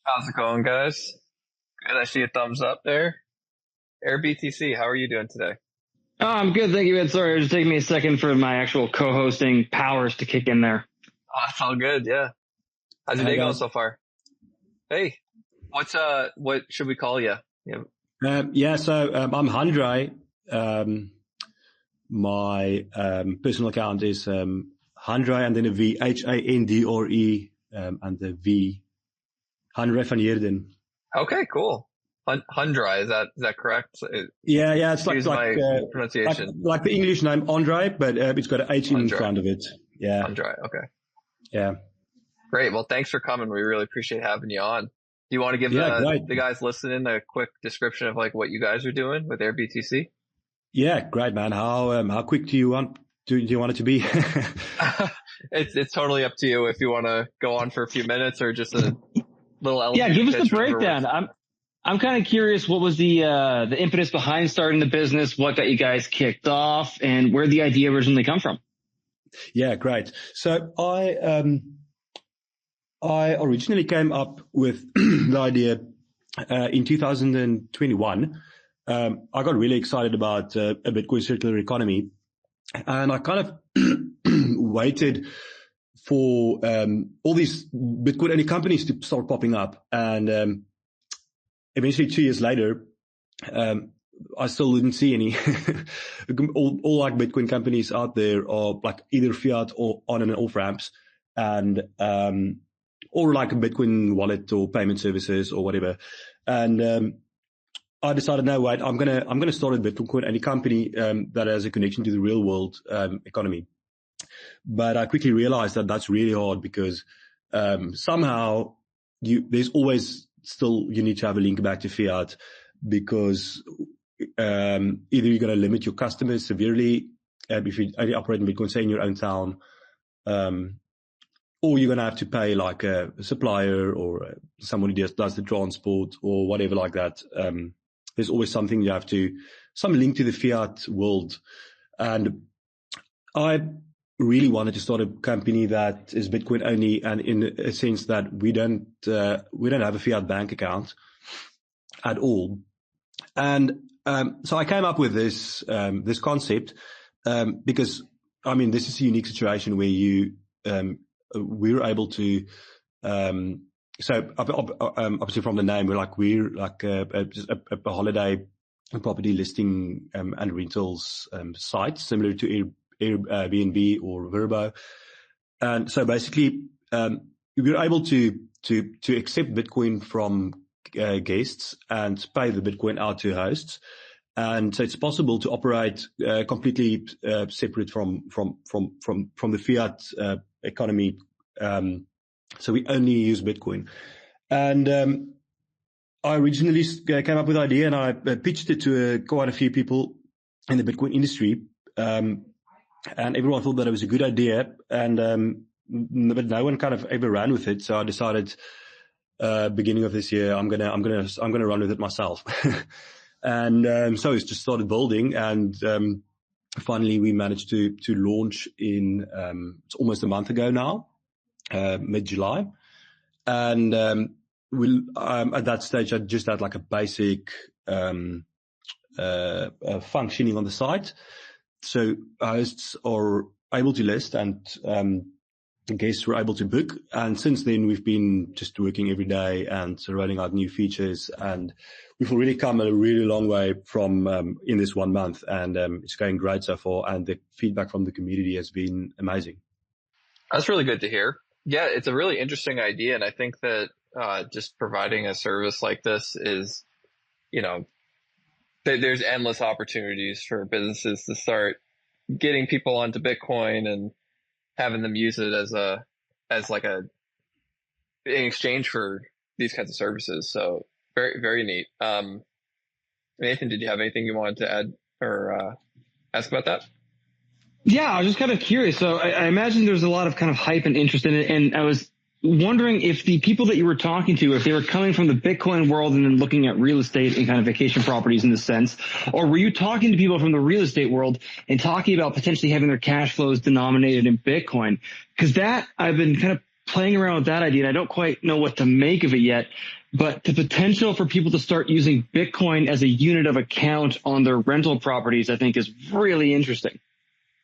How's it going, guys? Good. I see a thumbs up there. AirBTC, how are you doing today? Oh, I'm good. Thank you, Ed. Sorry, it was taking me a second for my actual co-hosting powers to kick in there. Oh, it's all good. Yeah. How's your Hi day going guys. so far? Hey, what should we call you? Yeah. I'm Handrei. My personal account is Handrei and then a V, Handre, and the V, Handrei van Heerden. Okay, cool. Hundra, is that correct? Yeah, it's Excuse like my pronunciation. like the English name Andre, but it's got an H in Handrei. front of it. Yeah, Hundra, okay. yeah. Great. Well, thanks for coming. We really appreciate having you on. Do you want to give Great. the guys listening a quick description of like what you guys are doing with AirBTC? Yeah, great, man. How quick do you want it to be? It's totally up to you if you want to go on for a few minutes or just a little elevator Yeah, give us the pitch, whatever breakdown. I'm kind of curious, what was the impetus behind starting the business? What got you guys kicked off, and where the idea originally come from? Yeah, great. So I originally came up with the idea in 2021. I got really excited about a Bitcoin circular economy, and I kind of waited for all these Bitcoin-only companies to start popping up, and eventually 2 years later, I still didn't see any. all like Bitcoin companies out there are like either fiat or on and off ramps, and or like a Bitcoin wallet or payment services or whatever. And I decided, no, wait, I'm gonna start a Bitcoin only company that has a connection to the real world economy. But I quickly realized that that's really hard because somehow there's always still you need to have a link back to fiat, because either you're going to limit your customers severely if you only operate in Bitcoin, say in your own town, or you're going to have to pay like a supplier or someone who just does the transport or whatever like that. There's always something you have to, some link to the fiat world. And I really wanted to start a company that is Bitcoin only, and in a sense that we don't have a fiat bank account at all. And so I came up with this concept because I mean this is a unique situation where we're able to so obviously from the name we're like a holiday property listing and rentals site similar to Airbnb or Vrbo. And so basically we're able to accept Bitcoin from guests and pay the Bitcoin out to hosts. And so it's possible to operate completely separate from the fiat economy. So we only use Bitcoin. And I originally came up with the idea, and I pitched it to quite a few people in the Bitcoin industry. And everyone thought that it was a good idea, and but no one kind of ever ran with it. So I decided, beginning of this year, I'm gonna run with it myself. And so it's just started building, and finally we managed to launch in it's almost a month ago now, mid-July, and at that stage I just had like a basic functioning on the site. So hosts are able to list, and guests were able to book. And since then, we've been just working every day and rolling out new features. And we've already come a really long way from in this 1 month. And it's going great so far. And the feedback from the community has been amazing. That's really good to hear. Yeah, it's a really interesting idea. And I think that just providing a service like this is, there's endless opportunities for businesses to start getting people onto Bitcoin and having them use it as like in exchange for these kinds of services. So very, very neat. Nathan, did you have anything you wanted to add or ask about that? Yeah, I was just kind of curious. So I imagine there's a lot of kind of hype and interest in it, and I was wondering if the people that you were talking to, if they were coming from the Bitcoin world and then looking at real estate and kind of vacation properties in this sense, or were you talking to people from the real estate world and talking about potentially having their cash flows denominated in Bitcoin? Because that I've been kind of playing around with that idea, and I don't quite know what to make of it yet. But the potential for people to start using Bitcoin as a unit of account on their rental properties, I think, is really interesting.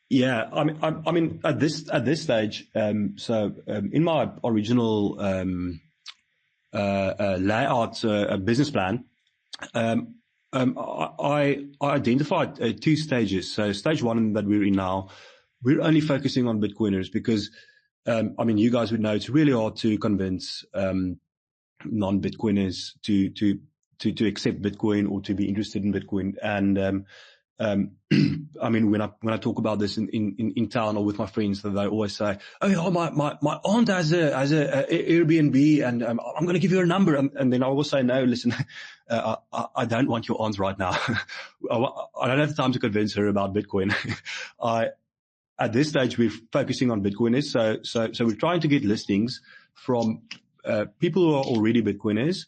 Yeah, I mean, at this stage, in my original layout business plan, I identified 2 stages. So stage 1 that we're in now, we're only focusing on Bitcoiners because, I mean, you guys would know it's really hard to convince non-Bitcoiners to accept Bitcoin or to be interested in Bitcoin. And I mean, when I talk about this in town or with my friends, they always say, "Oh, yeah, my aunt has a Airbnb, and I'm going to give you her number." And then I will say, "No, listen, I don't want your aunt right now. I don't have time to convince her about Bitcoin." At this stage, we're focusing on Bitcoiners, so we're trying to get listings from people who are already Bitcoiners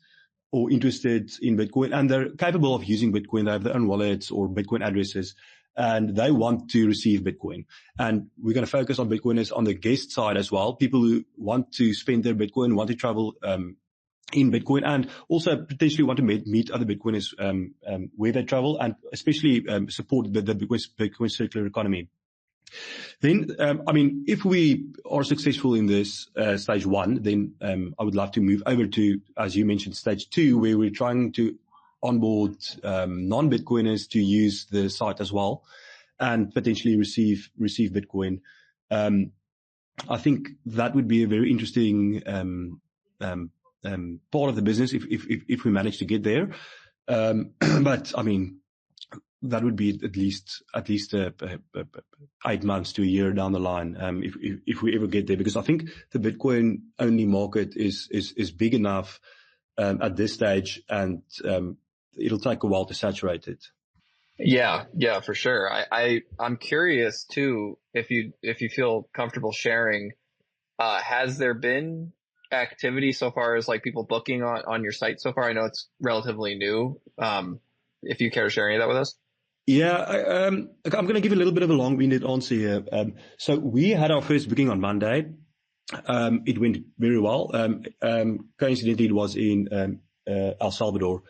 or interested in Bitcoin, and they're capable of using Bitcoin. They have their own wallets or Bitcoin addresses, and they want to receive Bitcoin. And we're going to focus on Bitcoiners on the guest side as well, people who want to spend their Bitcoin, want to travel in Bitcoin, and also potentially want to meet other Bitcoiners where they travel, and especially support the Bitcoin circular economy. Then, I mean, if we are successful in this stage 1, then I would love to move over to, as you mentioned, stage 2, where we're trying to onboard non-Bitcoiners to use the site as well, and potentially receive Bitcoin. I think that would be a very interesting part of the business if we manage to get there. But I mean, that would be at least 8 months to a year down the line, if we ever get there, because I think the Bitcoin only market is big enough at this stage, and it'll take a while to saturate it. Yeah, for sure. I'm curious too, if you feel comfortable sharing, has there been activity so far as like people booking on your site so far? I know it's relatively new. If you care to share any of that with us. Yeah, I'm going to give a little bit of a long-winded answer here. So we had our first booking on Monday. It went very well. Coincidentally, it was in El Salvador.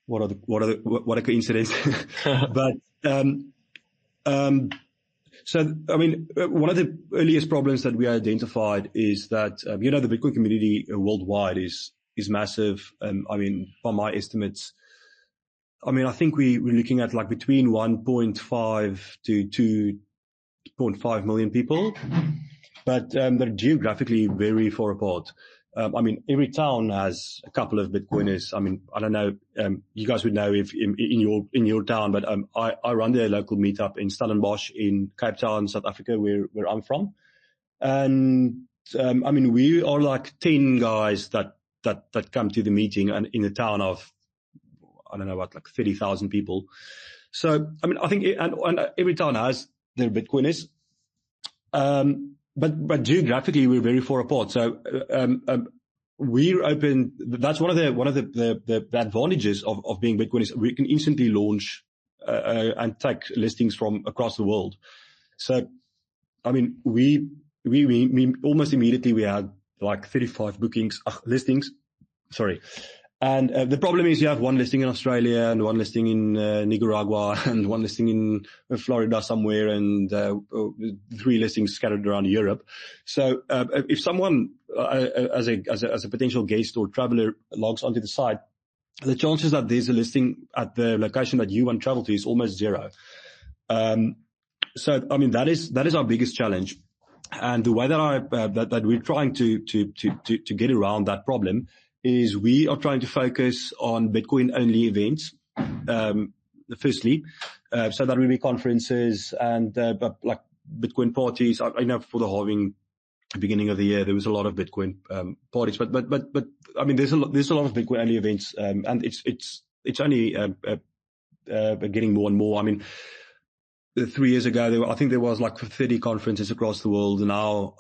What a coincidence! But so I mean, one of the earliest problems that we identified is that the Bitcoin community worldwide is massive. I mean, by my estimates, I mean, I think we're looking at like between 1.5 to 2.5 million people, but they're geographically very far apart. I mean, every town has a couple of Bitcoiners. I mean, I don't know, you guys would know if in your town, but I run the local meetup in Stellenbosch in Cape Town, South Africa, where I'm from. And I mean, we are like 10 guys that come to the meeting, and in a town of, I don't know what, like 30,000 people. So, I mean, I think, and every town has their Bitcoiners. But geographically, we're very far apart. So, we're open. That's one of the advantages of being Bitcoiners. We can instantly launch, and take listings from across the world. So, I mean, we almost immediately we had like 35 listings. Sorry. And the problem is you have one listing in Australia and one listing in Nicaragua and one listing in Florida somewhere, and 3 listings scattered around Europe. So if someone as a potential guest or traveler logs onto the site, the chances that there's a listing at the location that you want to travel to is almost zero. So I mean, that is our biggest challenge. And the way that we're trying to get around that problem is we are trying to focus on Bitcoin-only events, firstly, so that will be conferences and like Bitcoin parties. I know for the halving beginning of the year, there was a lot of Bitcoin parties, but I mean, there's a lot of Bitcoin-only events, and it's only getting more and more. I mean, 3 years ago, I think there was like 30 conferences across the world, and now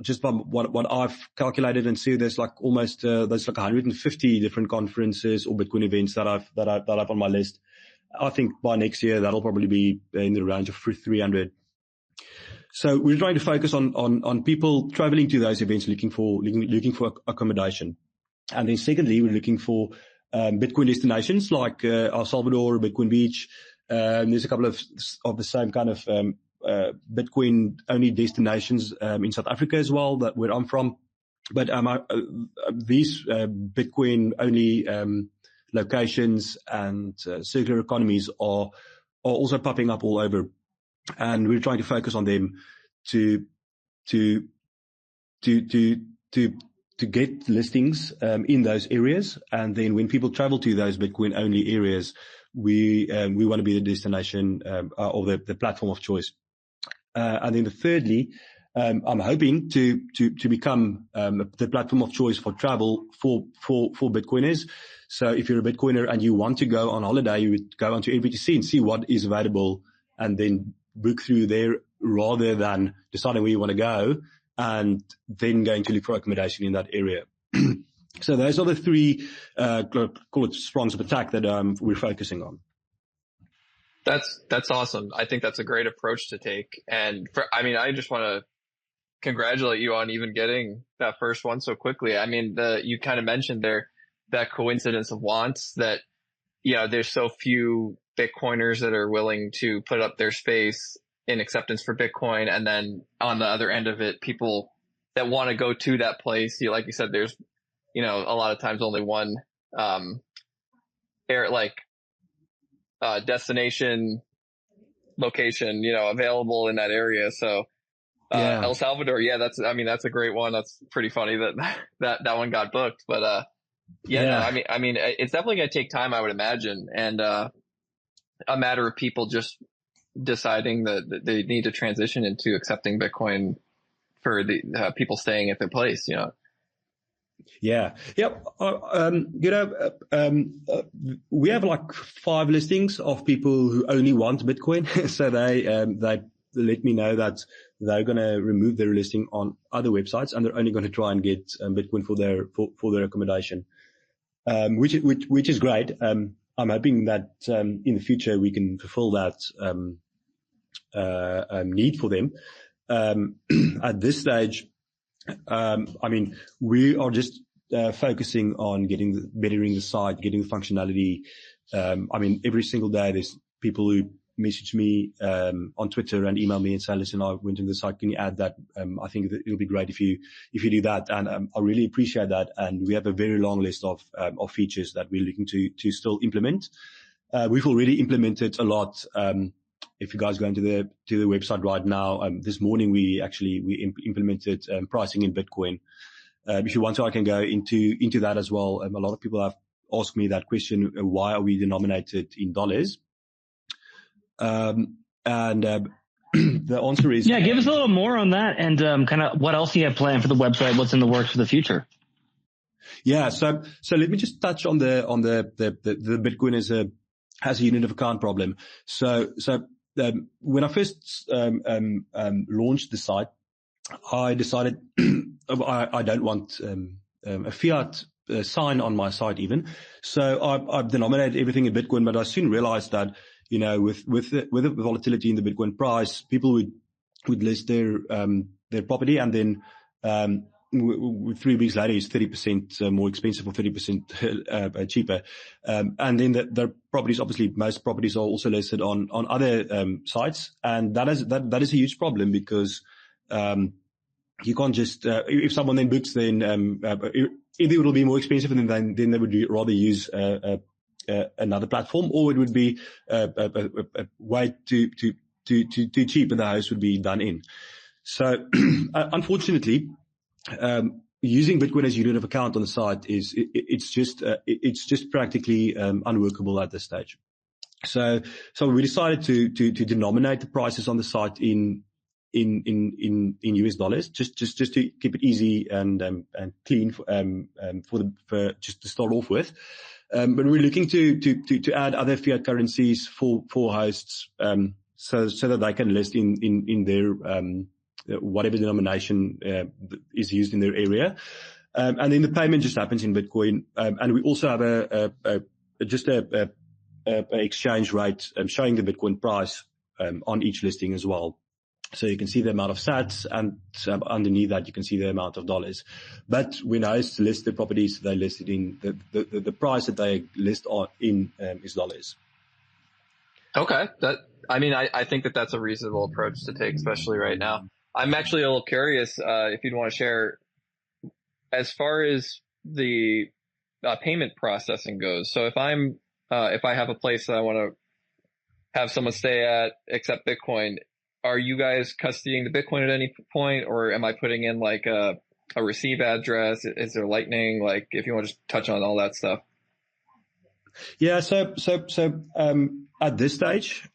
just by what I've calculated and see, there's like almost there's like 150 different conferences or Bitcoin events that I've on my list. I think by next year that'll probably be in the range of 300. So we're trying to focus on people traveling to those events, looking for accommodation. And then secondly, we're looking for Bitcoin destinations like El Salvador, Bitcoin Beach. There's a couple of the same kind of Bitcoin only destinations in South Africa as well, that where I'm from. But these Bitcoin only locations and circular economies are also popping up all over, and we're trying to focus on them to get listings in those areas. And then when people travel to those Bitcoin only areas, we want to be the destination or the platform of choice. And then thirdly, I'm hoping to become the platform of choice for travel for Bitcoiners. So if you're a Bitcoiner and you want to go on holiday, you would go onto airbtc and see what is available and then book through there, rather than deciding where you want to go and then going to look for accommodation in that area. So those are the three, call it prongs of attack that we're focusing on. That's awesome. I think that's a great approach to take. And I just want to congratulate you on even getting that first one so quickly. I mean, you kind of mentioned there that coincidence of wants that, there's so few Bitcoiners that are willing to put up their space in acceptance for Bitcoin. And then on the other end of it, people that want to go to that place, like you said, there's, a lot of times only one, destination location, available in that area. So, El Salvador, that's a great one. That's pretty funny that one got booked, but, it's definitely going to take time, I would imagine. And, a matter of people just deciding that they need to transition into accepting Bitcoin for the people staying at their place, Yeah. Yep. We have like 5 listings of people who only want Bitcoin. So they let me know that they're going to remove their listing on other websites, and they're only going to try and get Bitcoin for their accommodation, which is great. I'm hoping that in the future we can fulfill that need for them. At this stage, we are just focusing on bettering the site, getting the functionality. Every single day there's people who message me on Twitter and email me and say, listen, I went into the site, can you add that? I think that it'll be great if you do that. And I really appreciate that. And we have a very long list of features that we're looking to still implement. We've already implemented a lot. If you guys go into the website right now, this morning we implemented pricing in Bitcoin. If you want to, I can go into that as well. A lot of people have asked me that question: why are we denominated in dollars? The answer is give us a little more on that, and kind of what else you have planned for the website. What's in the works for the future? Yeah, so let me just touch on the Bitcoin as a unit of account problem. So when I first launched the site, I decided I don't want a fiat sign on my site even. So I've denominated everything in Bitcoin, but I soon realized that with the volatility in the Bitcoin price, people would list their property, and then 3 weeks later it's 30% more expensive or 30% cheaper. And then the properties, obviously most properties are also listed on other sites, and that is a huge problem, because you can't just if someone then books, then either it will be more expensive, and then they would rather use another platform, or it would be a way too cheap, and the house would be done in. So unfortunately, using Bitcoin as a unit of account on the site it's just practically unworkable at this stage. So we decided to denominate the prices on the site in US dollars, just to keep it easy and clean for just to start off with. But we're looking to add other fiat currencies for hosts, so that they can list in their whatever denomination is used in their area, and then the payment just happens in Bitcoin. And we also have a exchange rate showing the Bitcoin price on each listing as well. So you can see the amount of sats, and underneath that you can see the amount of dollars. But when hosts list the properties, they list it in the price that they list in is dollars. Okay. I think that that's a reasonable approach to take, especially right now. I'm actually a little curious, if you'd want to share as far as the payment processing goes. So if I have a place that I want to have someone stay at, accept Bitcoin, are you guys custodying the Bitcoin at any point, or am I putting in like a receive address? Is there Lightning? Like, if you want to just touch on all that stuff. Yeah. So at this stage,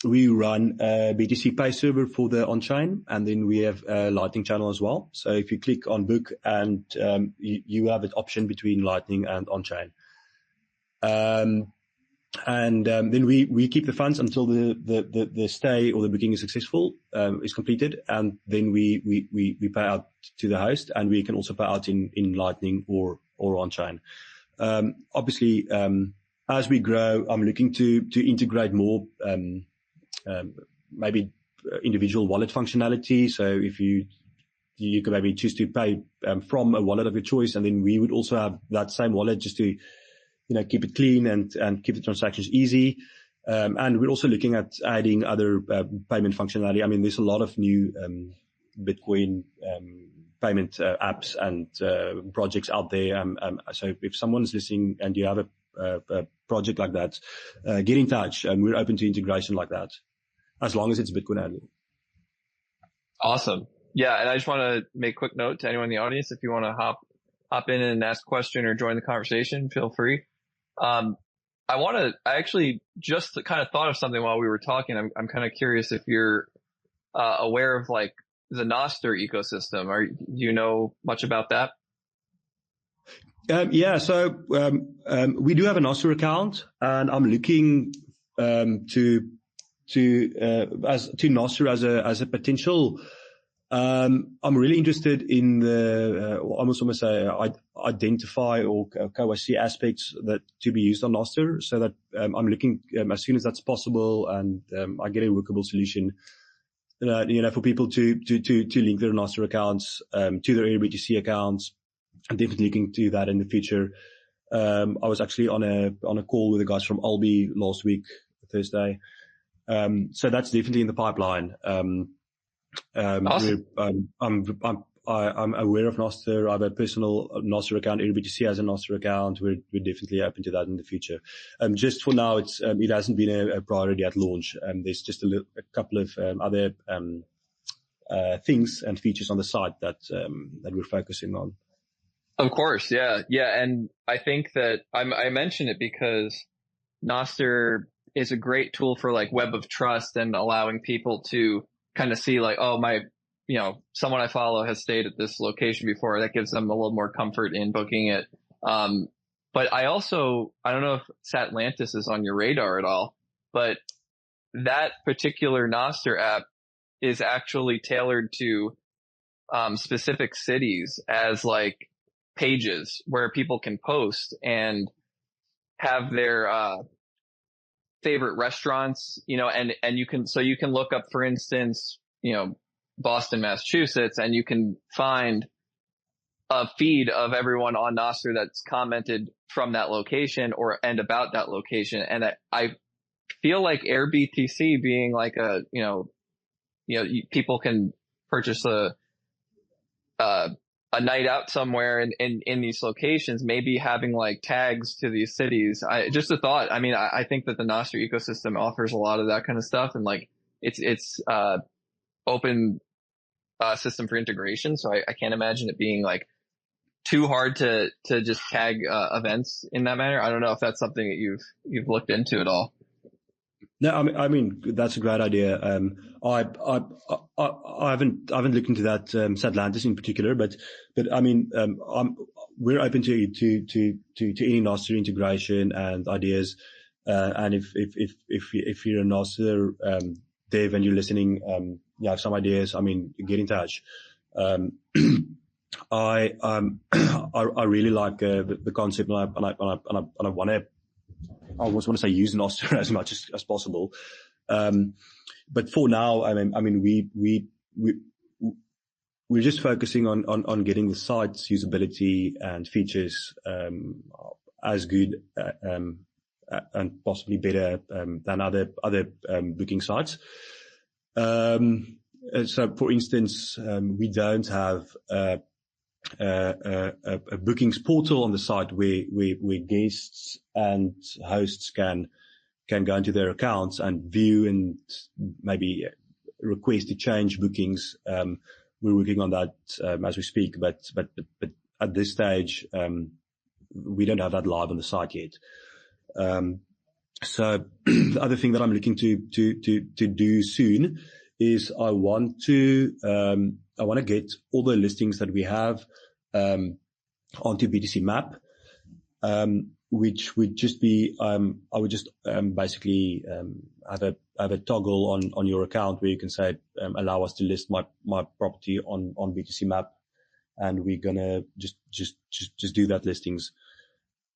we run a BTC Pay server for the on-chain, and then we have a Lightning channel as well. So if you click on book, and you have an option between Lightning and on-chain. And then we keep the funds until the stay or the booking is successful, is completed, and then we pay out to the host, and we can also pay out in Lightning or on-chain. Obviously, as we grow, I'm looking to integrate more, maybe individual wallet functionality. So if you can maybe choose to pay from a wallet of your choice, and then we would also have that same wallet just to keep it clean and keep the transactions easy. And we're also looking at adding other payment functionality. I mean, there's a lot of new Bitcoin payment apps and projects out there. So if someone's listening and you have a project like that, get in touch, and we're open to integration like that, as long as it's Bitcoin only. Awesome. Yeah, and I just want to make a quick note to anyone in the audience: if you want to hop in and ask a question or join the conversation, feel free. I actually just kind of thought of something while we were talking. I'm kind of curious if you're aware of like the Nostr ecosystem. Do you know much about that? Yeah. So we do have a Nostr account, and I'm looking to Nostr as a potential. I'm really interested in the almost say identify or KYC aspects that to be used on Nostr, so that I'm looking as soon as that's possible, and I get a workable solution. For people to link their Nostr accounts to their airbtc accounts. I'm definitely looking to that in the future. I was actually on a call with the guys from Albi last week, Thursday. So that's definitely in the pipeline. Awesome. I'm aware of Nostr. I have a personal Nostr account. airbtc has a Nostr account. We're definitely open to that in the future. Just for now, it hasn't been a priority at launch. There's just a couple of other things and features on the site that we're focusing on. Of course, yeah. And I think that I mention it because Nostr is a great tool for like web of trust and allowing people to kind of see like, oh, someone I follow has stayed at this location before. That gives them a little more comfort in booking it. But I don't know if Satlantis is on your radar at all, but that particular Nostr app is actually tailored to specific cities as like pages where people can post and have their favorite restaurants, and you can look up, for instance, Boston, Massachusetts, and you can find a feed of everyone on Nostr that's commented from that location and about that location. And I feel like airbtc being like people can purchase a night out somewhere in these locations, maybe having like tags to these cities. Just a thought. I mean, I think that the Nostr ecosystem offers a lot of that kind of stuff, and like it's open system for integration. So I can't imagine it being like too hard to just tag events in that manner. I don't know if that's something that you've looked into at all. No, I mean that's a great idea. I haven't looked into that Satlantis in particular, but I mean we're open to any Nostr integration and ideas. And if you're a Nostr dev and you're listening, you have some ideas, I mean, get in touch. I really like the concept, and I almost want to say use Nostr as much as possible. But for now, we're just focusing on getting the site's usability and features as good and possibly better than other booking sites. So, for instance, we don't have a bookings portal on the site where guests and hosts can go into their accounts and view and maybe request to change bookings. We're working on that as we speak, but at this stage, we don't have that live on the site yet. So the other thing that I'm looking to do soon is I want to get all the listings that we have onto BTC Map, which would just be I would just basically have a toggle on your account where you can say allow us to list my property on BTC Map, and we're gonna just do that listings.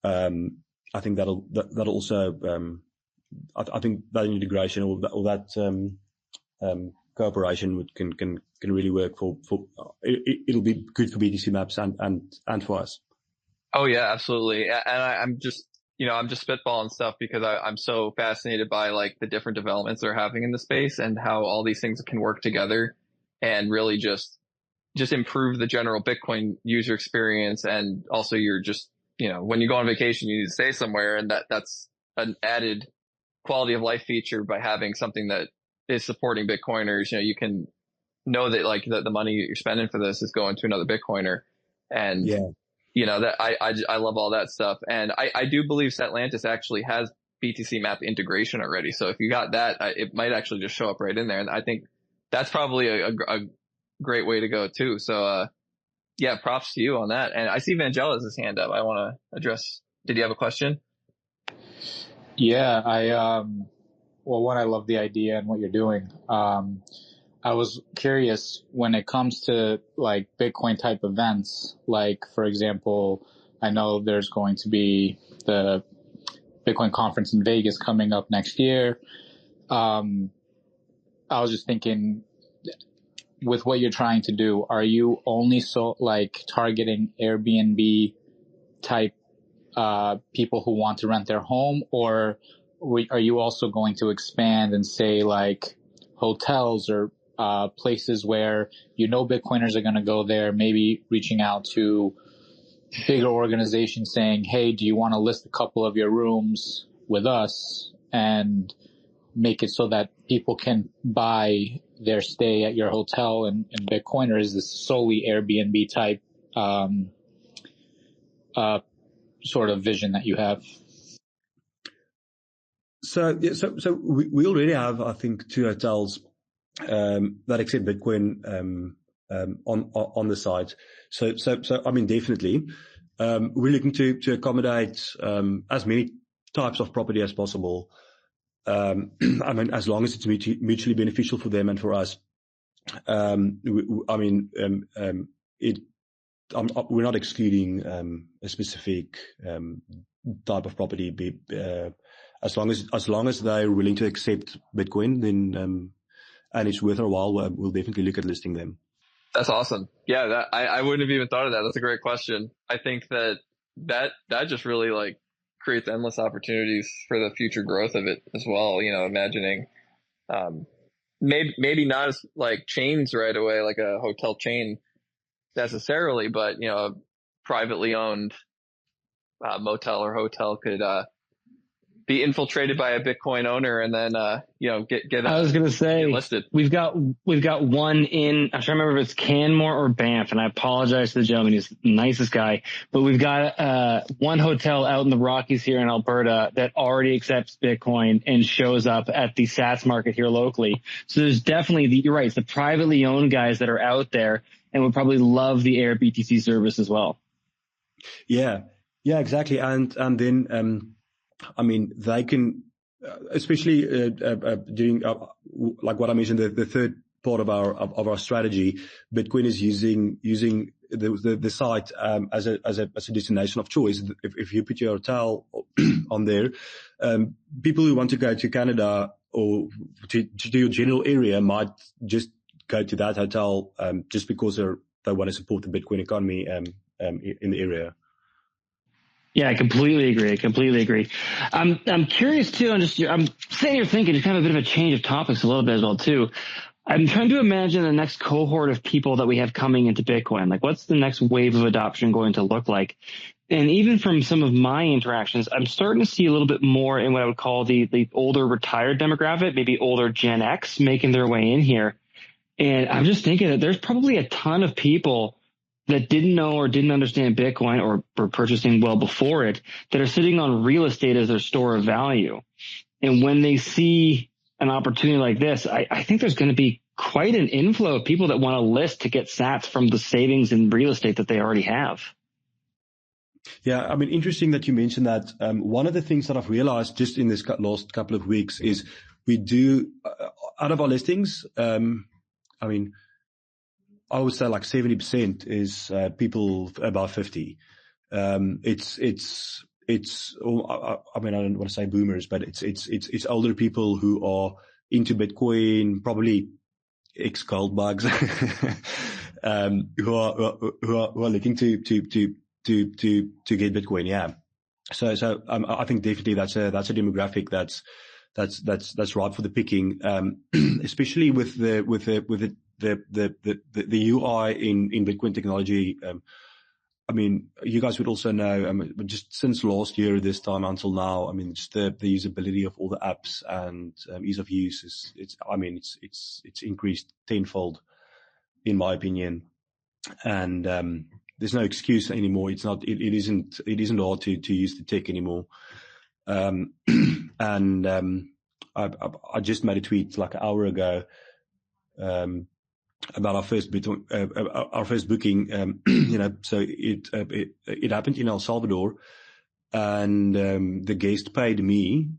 I think that'll also I think that integration or that cooperation can really work for it'll be good for BTC Maps and for us. Oh yeah, absolutely. And I'm just spitballing stuff because I'm so fascinated by like the different developments they're having in the space and how all these things can work together and really just improve the general Bitcoin user experience. And also you're just, when you go on vacation, you need to stay somewhere, and that's an added quality of life feature by having something that is supporting Bitcoiners. You can know that like the money you're spending for this is going to another Bitcoiner. And yeah. That I love all that stuff. And I do believe Satlantis actually has BTC Map integration already. So if you got that, it might actually just show up right in there. And I think that's probably a great way to go too. So, yeah, props to you on that. And I see Vangelis' hand up. I want to address. Did you have a question? Yeah, I love the idea and what you're doing. I was curious when it comes to like Bitcoin type events, like for example, I know there's going to be the Bitcoin conference in Vegas coming up next year. I was just thinking, with what you're trying to do, are you only targeting Airbnb type people who want to rent their home, or are you also going to expand and say like hotels or places where Bitcoiners are going to go there, maybe reaching out to bigger organizations saying, hey, do you want to list a couple of your rooms with us and make it so that people can buy their stay at your hotel in Bitcoin, or is this solely Airbnb type sort of vision that you have? So we already have, I think, 2 hotels that accept Bitcoin on the site. So I mean, definitely, we're looking to accommodate as many types of property as possible. I mean, as long as it's mutually beneficial for them and for us. We're not excluding a specific type of property. As long as they're willing to accept Bitcoin, then and it's worth our while, we'll definitely look at listing them. That's awesome. Yeah, I wouldn't have even thought of that. That's a great question. I think that just really like creates endless opportunities for the future growth of it as well. Imagining maybe not as like chains right away, like a hotel chain necessarily, but a privately owned motel or hotel could be infiltrated by a Bitcoin owner and then get I was going to say, listed. We've got one in, I'm trying to remember if it's Canmore or Banff, and I apologize to the gentleman. He's the nicest guy, but we've got one hotel out in the Rockies here in Alberta that already accepts Bitcoin and shows up at the Sats market here locally. So there's definitely you're right. It's the privately owned guys that are out there and would probably love the airbtc service as well. Yeah, exactly. And then, I mean, they can, especially during like what I mentioned, the third part of our strategy. Bitcoin is using the site as a destination of choice. If you put your hotel on there, people who want to go to Canada or to your general area might just go to that hotel just because they want to support the Bitcoin economy in the area. Yeah, I completely agree. I'm curious too. I'm sitting here thinking, it's kind of a bit of a change of topics a little bit as well too. I'm trying to imagine the next cohort of people that we have coming into Bitcoin. Like, what's the next wave of adoption going to look like? And even from some of my interactions, I'm starting to see a little bit more in what I would call the older retired demographic, maybe older Gen X making their way in here. And I'm just thinking that there's probably a ton of people that didn't know or didn't understand Bitcoin or were purchasing well before it that are sitting on real estate as their store of value. And when they see an opportunity like this, I think there's going to be quite an inflow of people that want to list to get sats from the savings in real estate that they already have. Yeah, I mean, interesting that you mentioned that. One of the things that I've realized just in this last couple of weeks is we do, out of our listings, I mean, I would say like 70% is people above 50. I mean, I don't want to say boomers, but it's older people who are into Bitcoin, probably ex-gold bugs, who are looking to get Bitcoin. Yeah. So I think definitely that's a demographic that's ripe for the picking, especially with the UI in Bitcoin technology. I mean, you guys would also know, just since last year, this time until now, I mean, just the usability of all the apps and ease of use it's increased tenfold, in my opinion. And there's no excuse anymore. It isn't hard to use the tech anymore. I just made a tweet like an hour ago about our first booking. So it happened in El Salvador, and the guest paid me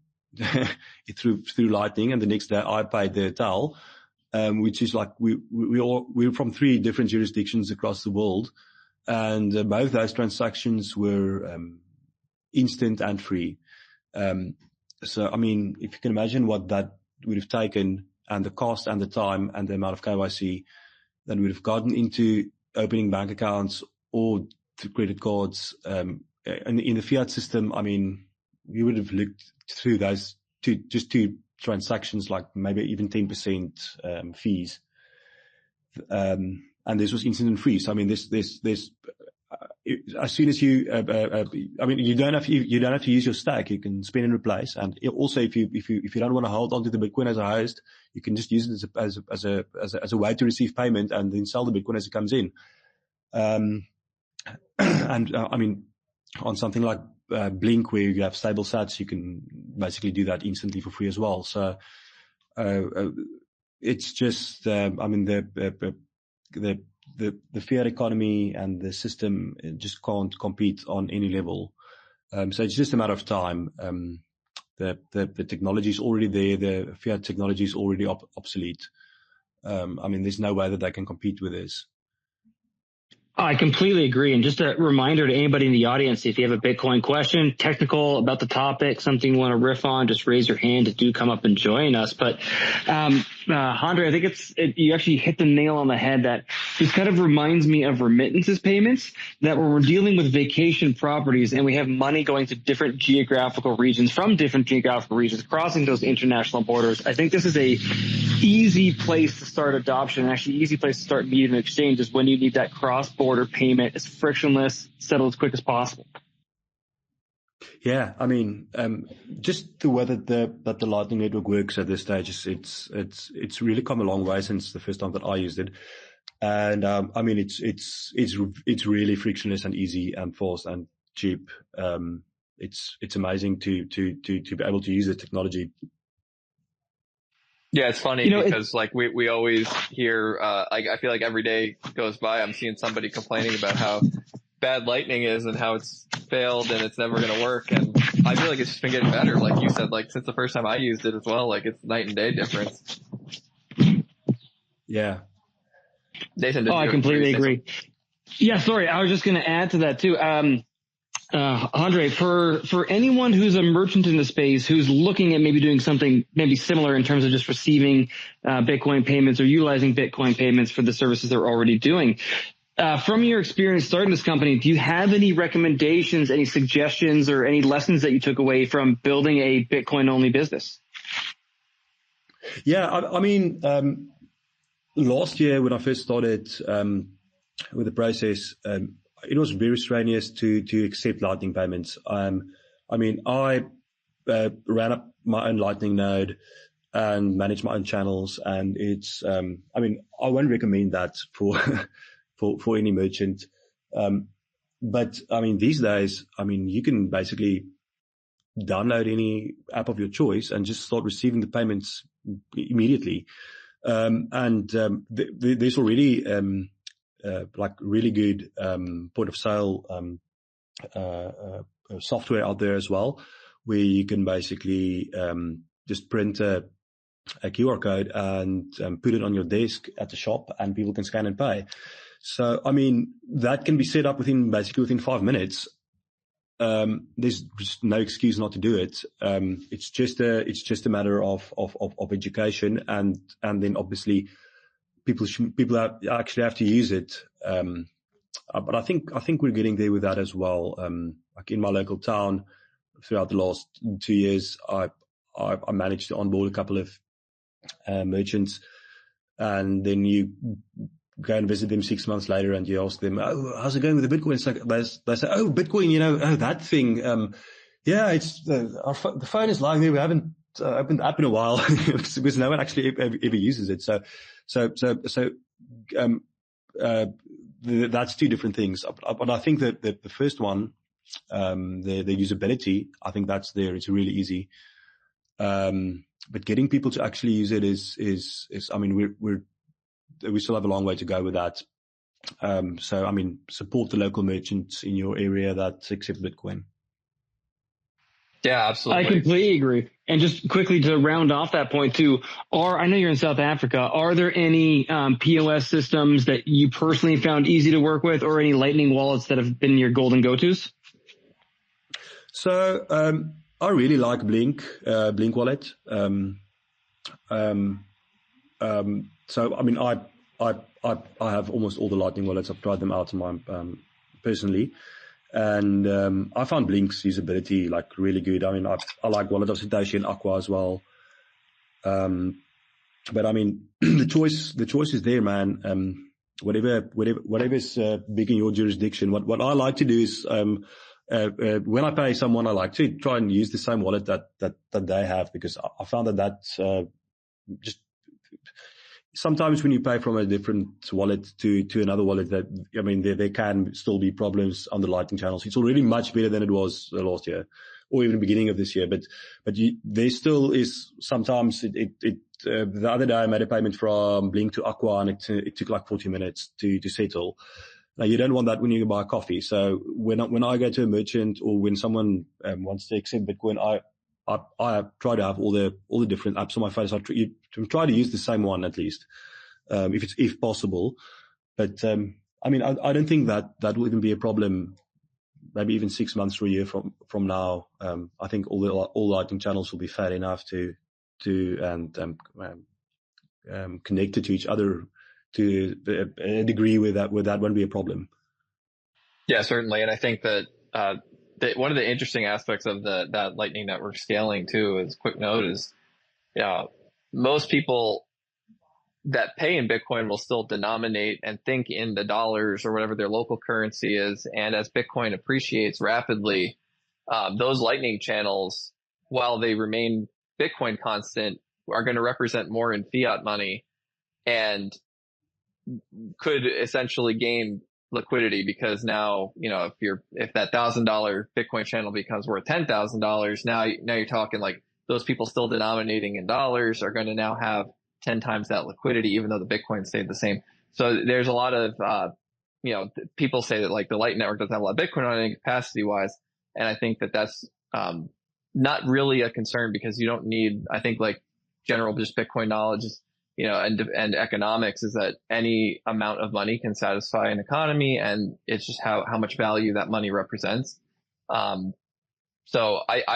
through Lightning, and the next day I paid the hotel, which is like we're from 3 different jurisdictions across the world, and both those transactions were instant and free. So I mean, if you can imagine what that would have taken, and the cost and the time and the amount of KYC that would have gotten into opening bank accounts or to credit cards. And in the fiat system, I mean, we would have looked through those two transactions, like maybe even 10% fees. And this was instant and free. So I mean, this as soon as you, I mean, you don't have to use your stack. You can spin and replace. And also, if you don't want to hold onto the Bitcoin as a host, you can just use it as a way to receive payment and then sell the Bitcoin as it comes in. I mean, on something like Blink, where you have stable sats, you can basically do that instantly for free as well. So it's just, I mean, the fiat economy and the system just can't compete on any level. So it's just a matter of time. The technology is already there. The fiat technology is already obsolete. I mean, there's no way that they can compete with this. I completely agree. And just a reminder to anybody in the audience, if you have a Bitcoin question, technical about the topic, something you want to riff on, just raise your hand to do come up and join us. But, Andre, I think you actually hit the nail on the head that this kind of reminds me of remittances payments, that when we're dealing with vacation properties and we have money going to different geographical regions from different geographical regions, crossing those international borders. I think this is a easy place to start adoption, and actually easy place to start medium exchange is when you need that cross-border payment as frictionless, settled as quick as possible. Yeah, I mean, just the way that the Lightning Network works at this stage, it's really come a long way since the first time that I used it, and I mean, it's really frictionless and easy and fast and cheap. It's amazing to be able to use the technology. Yeah, it's funny because like we always hear, I feel like every day goes by, I'm seeing somebody complaining about how bad Lightning is and how it's failed and it's never going to work. And I feel like it's just been getting better. Like you said, like since the first time I used it as well, like it's night and day difference. Yeah. Nathan, I completely agree. Yeah, sorry. I was just going to add to that too. Andre, for anyone who's a merchant in the space, who's looking at maybe doing something maybe similar in terms of just receiving Bitcoin payments or utilizing Bitcoin payments for the services they're already doing, from your experience starting this company, do you have any recommendations, any suggestions, or any lessons that you took away from building a Bitcoin-only business? Yeah, I mean, last year when I first started with the process, it was very strenuous to accept Lightning payments. I mean, I ran up my own Lightning node and managed my own channels, and it's, I mean, I won't recommend that for for any merchant. But I mean, these days, I mean, you can basically download any app of your choice and just start receiving the payments immediately. There's already like really good point of sale software out there as well, where you can basically just print a QR code and put it on your desk at the shop, and people can scan and pay. So, I mean, that can be set up within 5 minutes. There's just no excuse not to do it. It's just a matter of education, and then obviously people actually have to use it. But I think we're getting there with that as well. Like in my local town, throughout the last 2 years, I managed to onboard a couple of merchants, and then you go and visit them 6 months later and you ask them, oh, how's it going with the Bitcoin? It's like, they say, oh, Bitcoin, that thing. Yeah, it's, the phone is lying there. We haven't opened the app in a while because no one actually ever uses it. That's two different things. But I think that the first one, the usability, I think that's there. It's really easy. But getting people to actually use it is, I mean, we still have a long way to go with that. So, I mean, support the local merchants in your area that accept Bitcoin. Yeah, absolutely. I completely agree. And just quickly to round off that point too, I know you're in South Africa. Are there any POS systems that you personally found easy to work with, or any Lightning wallets that have been your golden go-tos? So, I really like Blink Wallet. So, I mean, I have almost all the Lightning wallets. I've tried them out in my, personally. And, I found Blink's usability like really good. I mean, I like Wallet of Satoshi and Aqua as well. But I mean, the choice is there, man. Whatever's big in your jurisdiction. What I like to do is, when I pay someone, I like to try and use the same wallet that they have, because I found that just sometimes when you pay from a different wallet to another wallet, that, I mean, there can still be problems on the Lightning channels. It's already much better than it was last year or even the beginning of this year. But there still is sometimes the other day I made a payment from Blink to Aqua, and it took like 40 minutes to settle. Now, you don't want that when you buy coffee. So when I go to a merchant, or when someone wants to accept Bitcoin, I try to have all the different apps on my phone. So I try to use the same one at least, if possible. But I mean, I don't think that will even be a problem. Maybe even 6 months or a year from now. I think all Lightning channels will be fair enough to connected to each other to a degree where that won't be a problem. Yeah, certainly. And I think that one of the interesting aspects of that Lightning Network scaling too, is quick note, is most people that pay in Bitcoin will still denominate and think in the dollars or whatever their local currency is. And as Bitcoin appreciates rapidly, those Lightning channels, while they remain Bitcoin constant, are going to represent more in fiat money and could essentially gain liquidity, because now, if that $1,000 Bitcoin channel becomes worth $10,000, now you're talking like those people still denominating in dollars are going to now have 10 times that liquidity, even though the Bitcoin stayed the same. So there's a lot of, people say that like the Light Network doesn't have a lot of Bitcoin on it capacity wise. And I think that that's, not really a concern, because you don't need, I think, like general just Bitcoin knowledge is, and economics is that any amount of money can satisfy an economy, and it's just how much value that money represents. So I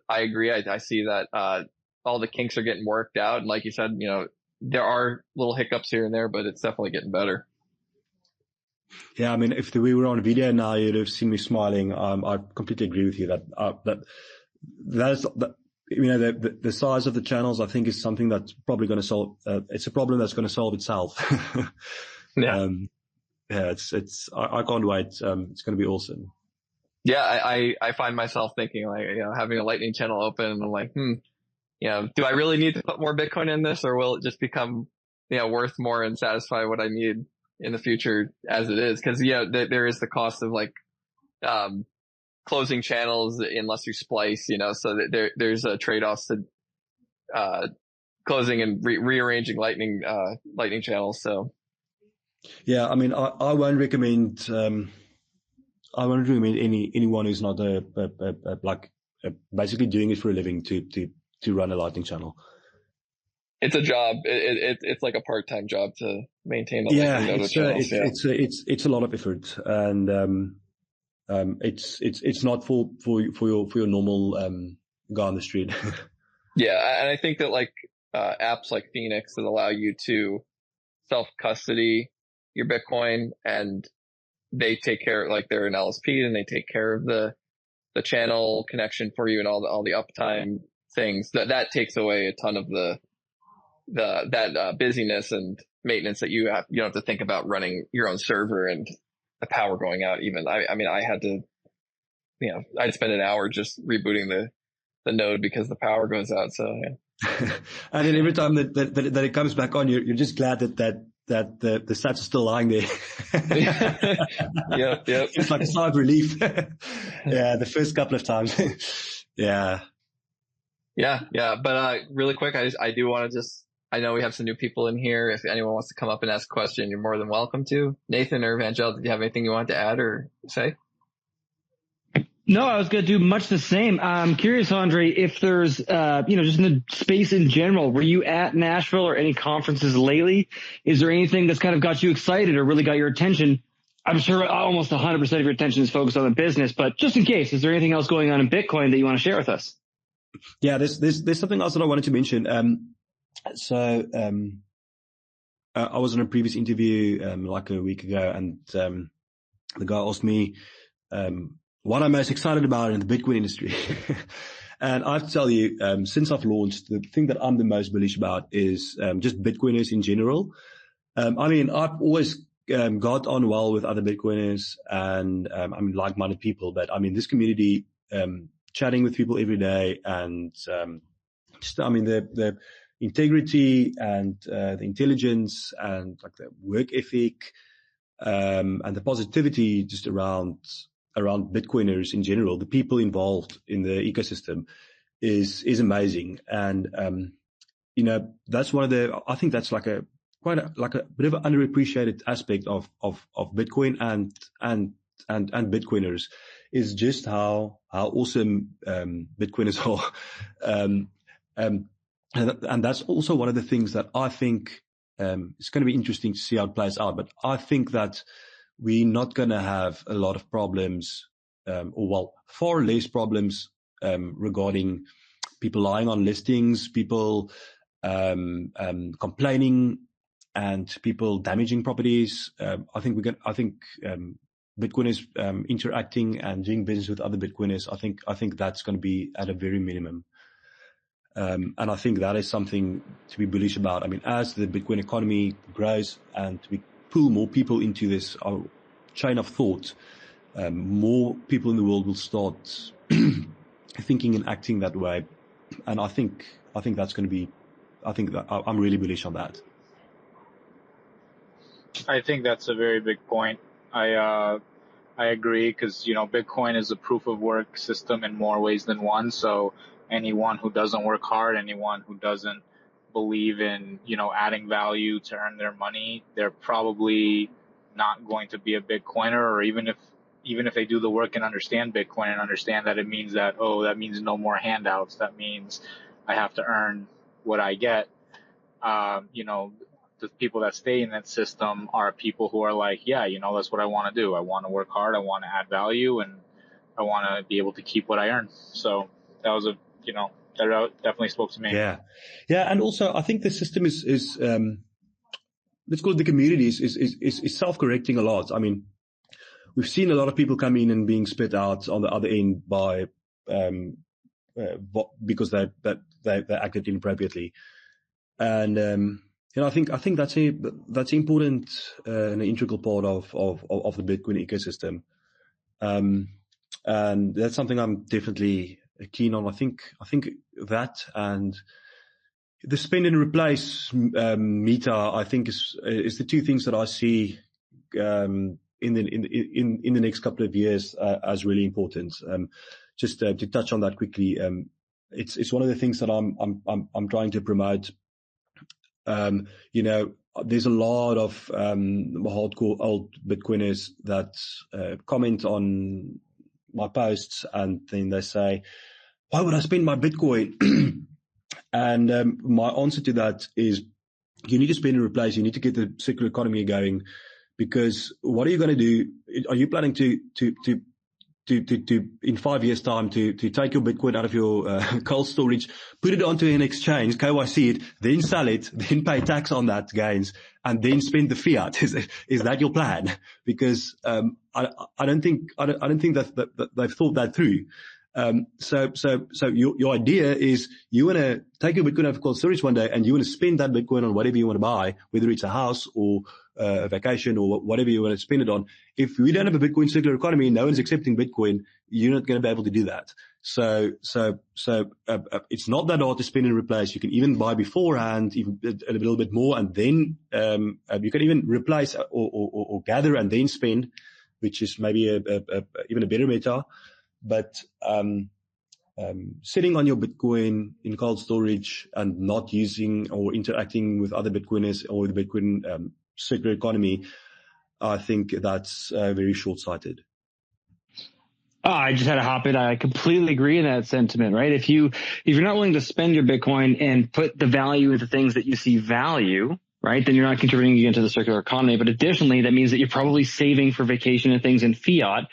agree. I see that, all the kinks are getting worked out. And like you said, there are little hiccups here and there, but it's definitely getting better. Yeah, I mean, if we were on video now, you'd have seen me smiling. I completely agree with you the size of the channels, I think, is something that's probably going to solve. It's a problem that's going to solve itself. Yeah. Yeah, I can't wait. It's going to be awesome. Yeah. I find myself thinking like, having a Lightning channel open, and I'm like, do I really need to put more Bitcoin in this, or will it just become, worth more and satisfy what I need in the future as it is? Cause there is the cost of like, closing channels unless you splice, so that there's a trade-offs to, closing and rearranging Lightning channels. So. Yeah, I mean, I won't recommend, anyone who's not basically doing it for a living to run a Lightning channel. It's a job. It's like a part-time job to maintain a Yeah, Lightning node channels. it's a lot of effort, and it's not for your normal guy on the street. Yeah, and I think that like, apps like Phoenix that allow you to self-custody your Bitcoin, and they take care, like they're an LSP, and they take care of the channel connection for you and all the uptime things. That takes away a ton of that busyness and maintenance that you don't have to think about running your own server and the power going out. Even I mean, I had to, I'd spend an hour just rebooting the node because the power goes out. So yeah. And then every time that it comes back on, you're just glad that the sats are still lying there. Yep. It's like a sigh of relief. Yeah, the first couple of times. Yeah. But really quick, I do want to I know we have some new people in here. If anyone wants to come up and ask a question, you're more than welcome to. Nathan or Evangel, did you have anything you wanted to add or say? No, I was going to do much the same. I'm curious, Andre, if there's, just in the space in general, were you at Nashville or any conferences lately? Is there anything that's kind of got you excited or really got your attention? I'm sure almost 100% of your attention is focused on the business, but just in case, is there anything else going on in Bitcoin that you want to share with us? Yeah, there's something else that I wanted to mention. I was in a previous interview, like a week ago, and, the guy asked me, what I'm most excited about in the Bitcoin industry. And I have to tell you, since I've launched, the thing that I'm the most bullish about is, just Bitcoiners in general. I mean, I've always, got on well with other Bitcoiners and, like-minded people, but I mean, this community, chatting with people every day and, the integrity and, the intelligence and like the work ethic, and the positivity just around Bitcoiners in general, the people involved in the ecosystem is amazing. And, that's I think that's like a bit of an underappreciated aspect of Bitcoin and Bitcoiners is just how awesome, Bitcoiners are. And that's also one of the things that I think, it's going to be interesting to see how it plays out. But I think that we're not going to have a lot of problems, far less problems, regarding people lying on listings, people, complaining and people damaging properties. I think Bitcoiners, interacting and doing business with other Bitcoiners. I think that's going to be at a very minimum. And I think that is something to be bullish about. I mean, as the Bitcoin economy grows and we pull more people into this chain of thought, more people in the world will start thinking and acting that way. And I think that's going to be, I'm really bullish on that. I think that's a very big point. I agree because, Bitcoin is a proof of work system in more ways than one. So anyone who doesn't work hard, anyone who doesn't believe in, adding value to earn their money, they're probably not going to be a Bitcoiner. Or even if they do the work and understand Bitcoin and understand that it means that means no more handouts. That means I have to earn what I get. The people that stay in that system are people who are like, yeah, that's what I want to do. I want to work hard. I want to add value. And want to be able to keep what I earn. So that was that definitely spoke to me. Yeah. And also I think the system is let's call it the community is self-correcting a lot. I mean, we've seen a lot of people come in and being spit out on the other end by, because they acted inappropriately. And, I think that's important, and an integral part of the Bitcoin ecosystem. And that's something I'm definitely keen on. I think that, and the spend and replace meter, I think is the two things that I see in the next couple of years as really important. Just to touch on that quickly, it's one of the things that I'm trying to promote. There's a lot of hardcore old Bitcoiners that comment on my posts, and then they say, "Why would I spend my Bitcoin?" And my answer to that is, you need to spend and replace. You need to get the circular economy going, because what are you going to do? Are you planning to in 5 years' time to take your Bitcoin out of your cold storage, put it onto an exchange, KYC it, then sell it, then pay tax on that gains, and then spend the fiat? Is that your plan? Because I don't think that they've thought that through. So your idea is you want to take your Bitcoin out of cold storage one day, and you want to spend that Bitcoin on whatever you want to buy, whether it's a house or a vacation or whatever you want to spend it on. If we don't have a Bitcoin circular economy, no one's accepting Bitcoin, you're not going to be able to do that. So it's not that hard to spend and replace. You can even buy beforehand, even a little bit more, and then you can even replace or gather and then spend, which is maybe even a better meta. But sitting on your Bitcoin in cold storage and not using or interacting with other Bitcoiners or the Bitcoin circular economy, I think that's very short-sighted. I just had to hop in. I completely agree in that sentiment, right? If you're not willing to spend your Bitcoin and put the value into things that you see value, right, then you're not contributing into the circular economy. But additionally, that means that you're probably saving for vacation and things in fiat.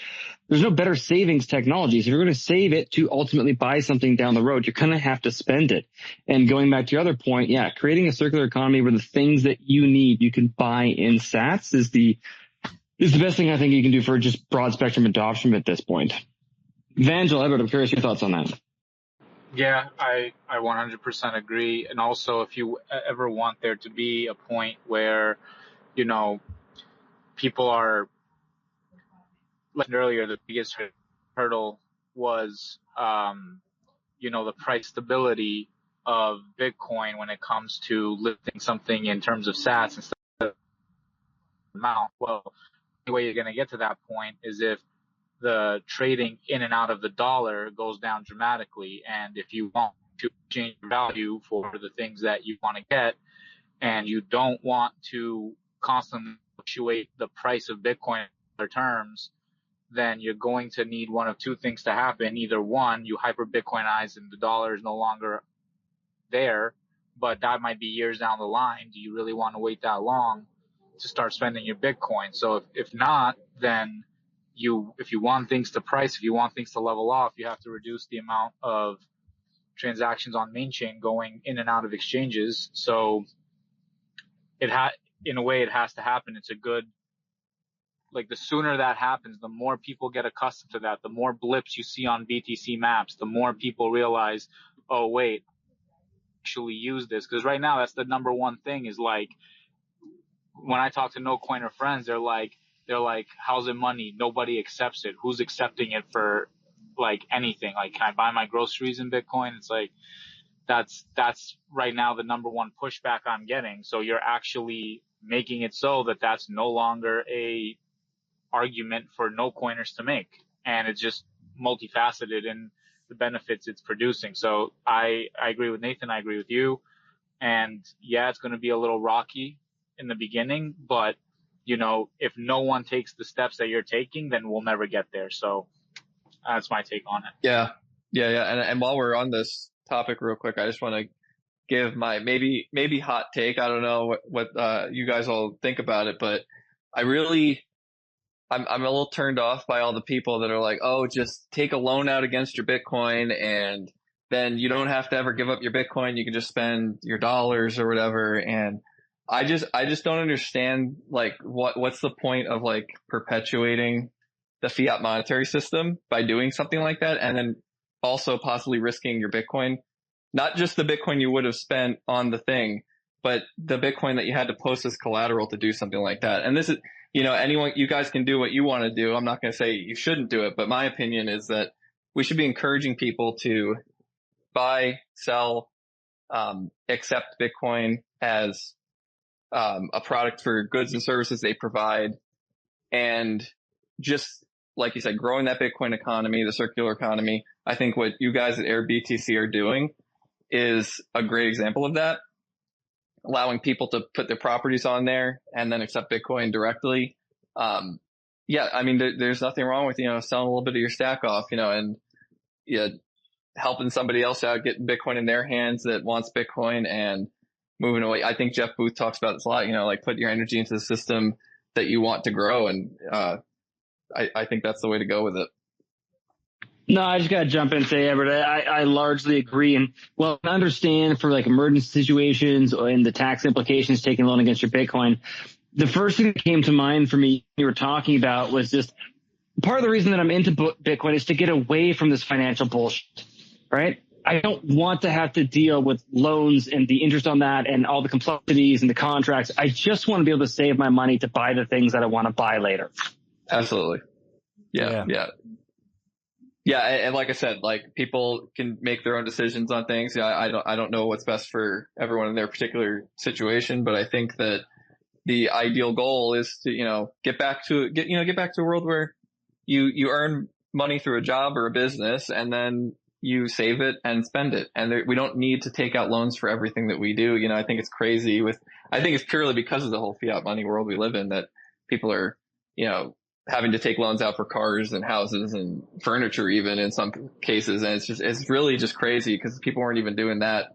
There's no better savings technology. So if you're going to save it to ultimately buy something down the road, you're going to have to spend it. And going back to your other point, yeah, creating a circular economy where the things that you need, you can buy in sats is the best thing I think you can do for just broad spectrum adoption at this point. Vangel, Edward, I'm curious your thoughts on that. Yeah, I 100% agree. And also, if you ever want there to be a point where, people are, like earlier, the biggest hurdle was, the price stability of Bitcoin when it comes to lifting something in terms of sats instead of amount. Well, the way you're going to get to that point is if the trading in and out of the dollar goes down dramatically. And if you want to change value for the things that you want to get, and you don't want to constantly fluctuate the price of Bitcoin in other terms, then you're going to need one of two things to happen. Either one, you hyper Bitcoinize and the dollar is no longer there, but that might be years down the line. Do you really want to wait that long to start spending your Bitcoin? So if not, then if you want things to price, if you want things to level off, you have to reduce the amount of transactions on main chain going in and out of exchanges. So in a way, it has to happen. It's a good, like, the sooner that happens, the more people get accustomed to that, the more blips you see on BTC maps, the more people realize, oh, wait, actually use this. Because right now, that's the number one thing is, like, when I talk to no coiner friends, they're like, how's it money? Nobody accepts it. Who's accepting it for, like, anything? Like, can I buy my groceries in Bitcoin? It's like, that's right now the number one pushback I'm getting. So you're actually making it so that that's no longer a argument for no coiners to make. And it's just multifaceted in the benefits it's producing. So I agree with Nathan. I agree with you. And yeah, it's going to be a little rocky in the beginning, but if no one takes the steps that you're taking, then we'll never get there. So that's my take on it. Yeah. And while we're on this topic real quick, I just want to give my maybe hot take. I don't know what you guys all think about it, but I really I'm a little turned off by all the people that are like, oh, just take a loan out against your Bitcoin and then you don't have to ever give up your Bitcoin. You can just spend your dollars or whatever. And I just don't understand like what's the point of like perpetuating the fiat monetary system by doing something like that. And then also possibly risking your Bitcoin, not just the Bitcoin you would have spent on the thing, but the Bitcoin that you had to post as collateral to do something like that. And this is, anyone, you guys can do what you want to do. I'm not going to say you shouldn't do it, but my opinion is that we should be encouraging people to buy, sell, accept Bitcoin as a product for goods and services they provide. And just like you said, growing that Bitcoin economy, the circular economy. I think what you guys at airbtc are doing is a great example of that, allowing people to put their properties on there and then accept Bitcoin directly. Yeah, I mean, there's nothing wrong with, selling a little bit of your stack off, and helping somebody else out, getting Bitcoin in their hands that wants Bitcoin and moving away. I think Jeff Booth talks about this a lot, like put your energy into the system that you want to grow. And, I think that's the way to go with it. No, I just got to jump in and say, Everett, I largely agree. And well, I understand for like emergency situations and the tax implications taking a loan against your Bitcoin. The first thing that came to mind for me you were talking about was just part of the reason that I'm into Bitcoin is to get away from this financial bullshit, right? I don't want to have to deal with loans and the interest on that and all the complexities and the contracts. I just want to be able to save my money to buy the things that I want to buy later. Absolutely. Yeah. And like I said, like people can make their own decisions on things. Yeah, I don't know what's best for everyone in their particular situation, but I think that the ideal goal is to, get back to a world where you earn money through a job or a business and then you save it and spend it. And we don't need to take out loans for everything that we do. I think it's crazy I think it's purely because of the whole fiat money world we live in that people are, having to take loans out for cars and houses and furniture even in some cases. And it's really just crazy because people weren't even doing that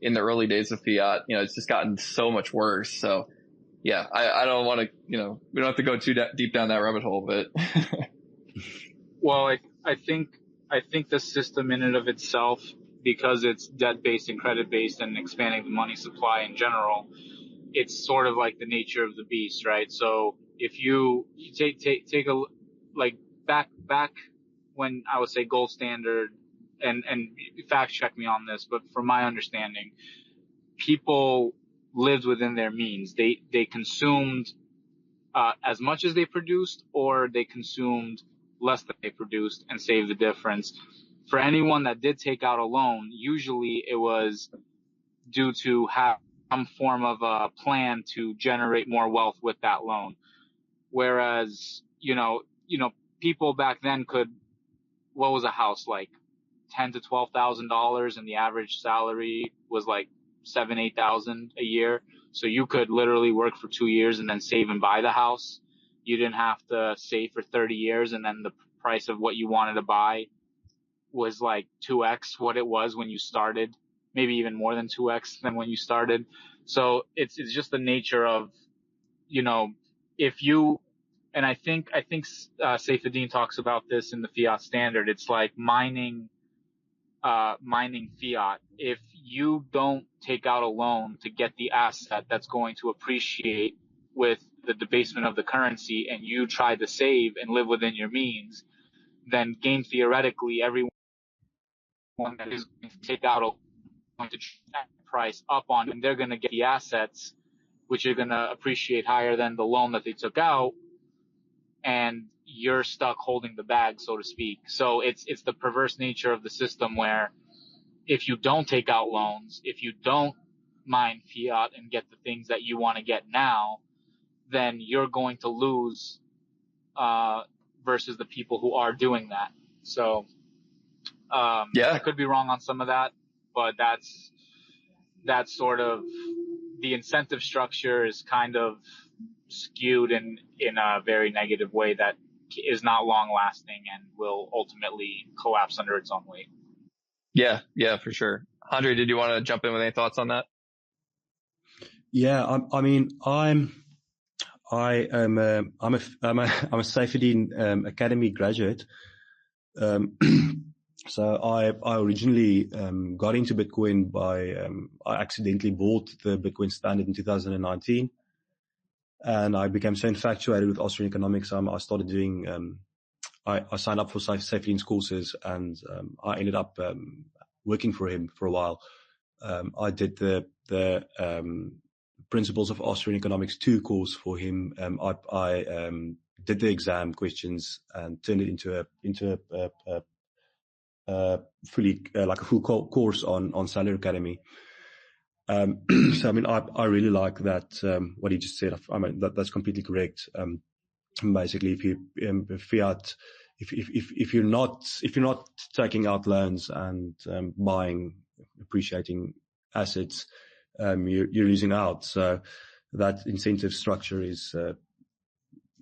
in the early days of fiat. It's just gotten so much worse. So yeah, I don't want to, we don't have to go too deep down that rabbit hole, but. Well, I think the system in and of itself, because it's debt-based and credit-based and expanding the money supply in general, it's sort of like the nature of the beast, right? So if you take a, like back when I would say gold standard, and fact check me on this, but from my understanding, people lived within their means. They consumed as much as they produced, or they consumed less than they produced and saved the difference. For anyone that did take out a loan, usually it was due to have some form of a plan to generate more wealth with that loan. Whereas, people back then what was a house like? $10,000 to $12,000, and the average salary was like $7,000-8,000 a year. So you could literally work for 2 years and then save and buy the house. You didn't have to save for 30 years, and then the price of what you wanted to buy was like 2x what it was when you started, maybe even more than 2x than when you started. So it's just the nature of, if you, and I think Saifedean talks about this in the fiat standard. It's like mining fiat. If you don't take out a loan to get the asset that's going to appreciate with the debasement of the currency, and you try to save and live within your means, then game theoretically, everyone that is going to take out a loan to that price up on, and they're going to get the assets, which are going to appreciate higher than the loan that they took out, and you're stuck holding the bag, so to speak. So it's the perverse nature of the system where if you don't take out loans, if you don't mine fiat and get the things that you want to get now, then you're going to lose versus the people who are doing that. So I could be wrong on some of that, but that's sort of the incentive structure is kind of skewed in a very negative way that is not long lasting and will ultimately collapse under its own weight. Yeah, for sure. Andre, did you want to jump in with any thoughts on that? Yeah, I mean, I'm I'm a Safedin Academy graduate. So I originally got into Bitcoin by I accidentally bought the Bitcoin standard in 2019, and I became so infatuated with Austrian economics. I started doing I signed up for Safedin's courses, and I ended up working for him for a while. I did the Principles of Austrian Economics 2 course for him. I did the exam questions and turned it into a fully like a full course on Salar Academy. So I mean, I really like that what he just said. I mean, that's completely correct. Basically, if you fiat, if you're not taking out loans and buying appreciating assets, you're losing out. So that incentive structure is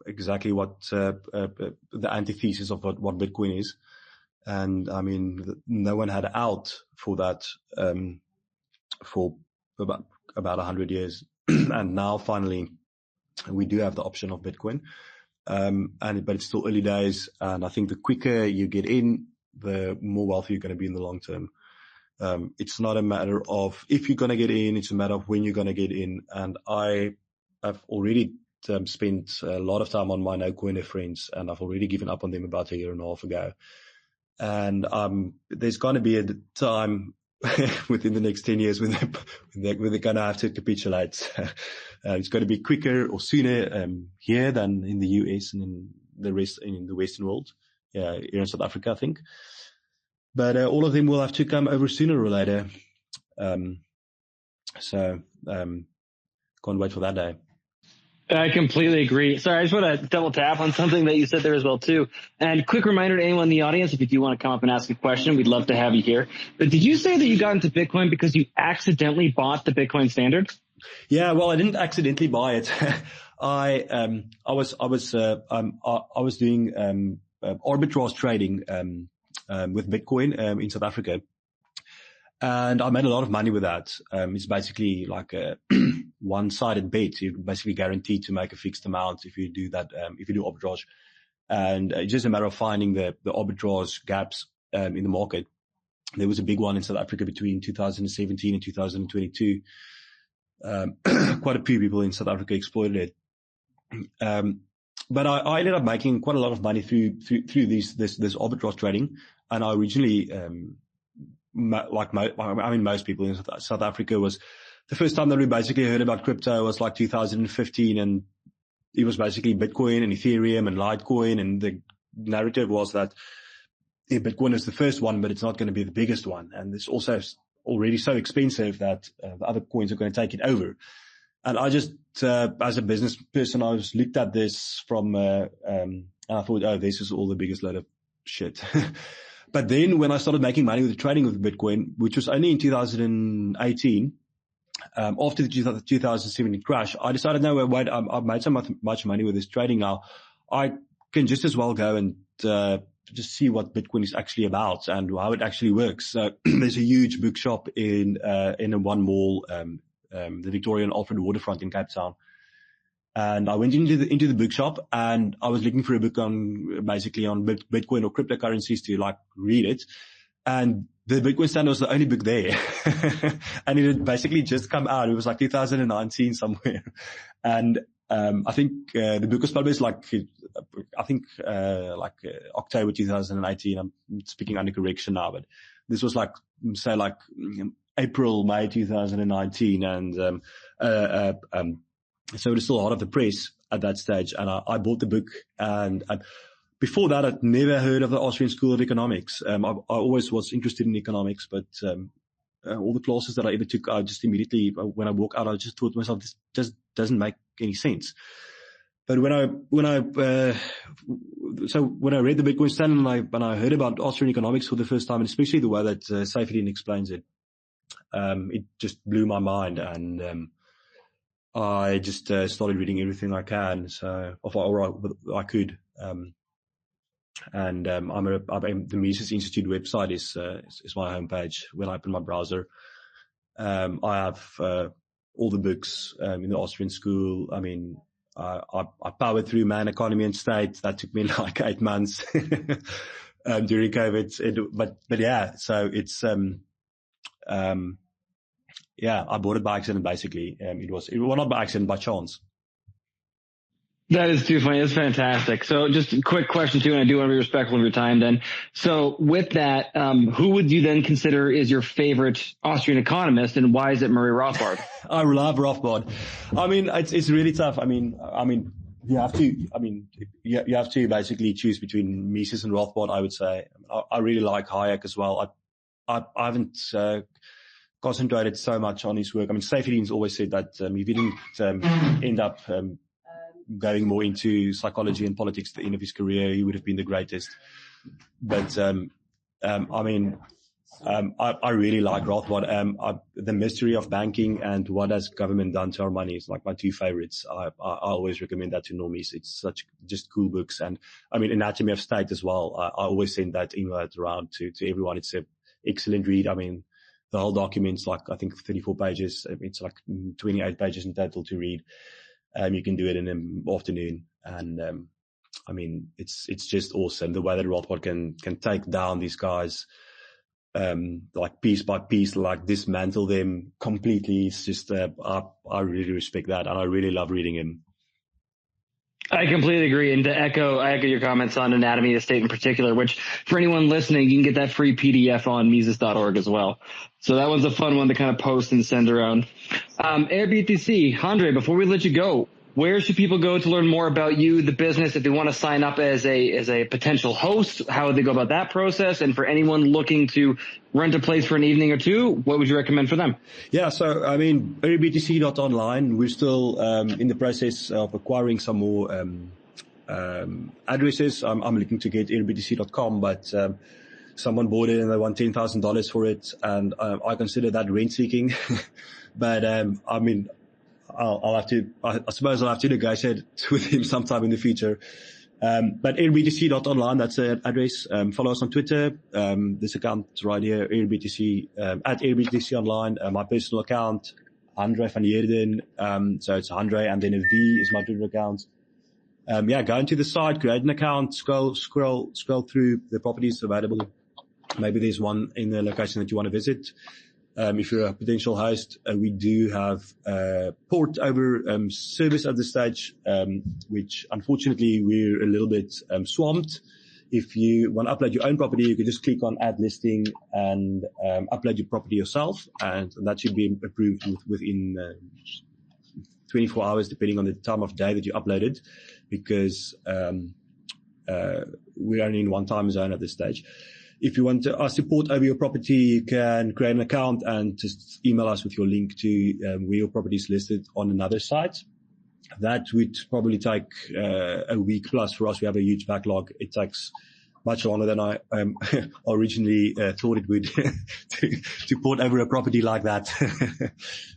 exactly what the antithesis of what Bitcoin is. And I mean, no one had out for that for about 100 years, and now finally we do have the option of Bitcoin. But it's still early days, and I think the quicker you get in, the more wealthy you're going to be in the long term. It's not a matter of if you're going to get in, it's a matter of when you're going to get in. And I have already spent a lot of time on my no-coiner friends, and I've already given up on them about a year and a half ago. And there's going to be a time within the next 10 years when they're going to have to capitulate. It's going to be quicker or sooner here than in the US and in the Western world. Yeah, here in South Africa, I think. But all of them will have to come over sooner or later. So can't wait for that day. I completely agree. Sorry, I just want to double tap on something that you said there as well, too. And quick reminder to anyone in the audience, if you do want to come up and ask a question, we'd love to have you here. But did you say that you got into Bitcoin because you accidentally bought the Bitcoin standard? Yeah, well, I didn't accidentally buy it. I was doing arbitrage trading with Bitcoin in South Africa. And I made a lot of money with that. It's basically like a one-sided bet. You're basically guaranteed to make a fixed amount if you do that, if you do arbitrage. And it's just a matter of finding the arbitrage gaps in the market. There was a big one in South Africa between 2017 and 2022. Quite a few people in South Africa exploited it. But I ended up making quite a lot of money through this arbitrage trading. And I originally, most people in South Africa, was the first time that we basically heard about crypto was like 2015, and it was basically Bitcoin and Ethereum and Litecoin, and the narrative was that Bitcoin is the first one, but it's not going to be the biggest one, and it's also already so expensive that the other coins are going to take it over. And I just, as a business person, I was looked at this from, and I thought, oh, this is all the biggest load of shit. But then when I started making money with the trading of Bitcoin, which was only in 2018, after the 2017 crash, I decided, no, wait, I've made so much money with this trading now. I can just as well go and just see what Bitcoin is actually about and how it actually works. So there's a huge bookshop in a one mall, the Victoria and Alfred Waterfront in Cape Town. And I went into the bookshop, and I was looking for a book on Bitcoin or cryptocurrencies to like read it. And the Bitcoin standard was the only book there. And it had basically just come out. It was like 2019 somewhere. And I think the book was published like October 2018. I'm speaking under correction now, but this was like, say, like April, May 2019. And so it was still hot off the press at that stage. And I bought the book, and before that, I'd never heard of the Austrian School of Economics. I always was interested in economics, but all the classes that I ever took, I just immediately, when I walk out, I just thought to myself, this just doesn't make any sense. But when I read the Bitcoin standard and I heard about Austrian economics for the first time, and especially the way that Safedin explains it, it just blew my mind. And I just started reading everything I can, or I could. The Mises Institute website is my homepage. When I open my browser, I have all the books in the Austrian school. I mean, I powered through Man Economy and State. That took me like 8 months during COVID. But yeah, so it's yeah, I bought it by accident basically. It was not by accident, by chance. That is too funny. That's fantastic. So just a quick question too, and I do want to be respectful of your time then. So with that, who would you then consider is your favorite Austrian economist, and why is it Murray Rothbard? I love Rothbard. I mean, it's really tough. I mean, you have to basically choose between Mises and Rothbard, I would say. I really like Hayek as well. I haven't, concentrated so much on his work. I mean, Seyfried's always said that, if he didn't, end up, going more into psychology and politics at the end of his career, he would have been the greatest. But, I mean, I really like Rothbard. The Mystery of Banking and What Has Government Done to Our Money is like my two favorites. I always recommend that to normies. It's such just cool books. And I mean, Anatomy of State as well. I always send that invite around to everyone. It's an excellent read. I mean, the whole document's like, I think 34 pages. It's like 28 pages in total to read. You can do it in an afternoon. And, I mean, it's just awesome. The way that Rothbard can take down these guys, like piece by piece, like dismantle them completely. It's just, I really respect that. And I really love reading him. I completely agree. And I echo your comments on Anatomy of State in particular, which for anyone listening, you can get that free PDF on Mises.org as well. So that one's a fun one to kind of post and send around. airbtc, Andre, before we let you go, where should people go to learn more about you, the business, if they want to sign up as a potential host? How would they go about that process? And for anyone looking to rent a place for an evening or two, what would you recommend for them? Yeah, so I mean, airbtc.online. We're still in the process of acquiring some more addresses. I'm looking to get airbtc.com, but someone bought it and they want $10,000 for it, and I consider that rent seeking. But I mean, I suppose I'll have to negotiate with him sometime in the future. But airbtc.online, that's the address. Follow us on Twitter. This account right here, airbtc, at airbtc.online. My personal account, Andre van Heerden. So it's Andre and then a V is my Twitter account. Yeah, go into the site, create an account, scroll through the properties available. Maybe there's one in the location that you want to visit. If you're a potential host, we do have port over service at this stage, which unfortunately we're a little bit swamped. If you want to upload your own property, you can just click on add listing and upload your property yourself, and that should be approved within 24 hours, depending on the time of day that you upload it, because we're only in one time zone at this stage. If you want us to port over your property, you can create an account and just email us with your link to where your property is listed on another site. That would probably take a week plus for us. We have a huge backlog. It takes much longer than I originally thought it would to port over a property like that.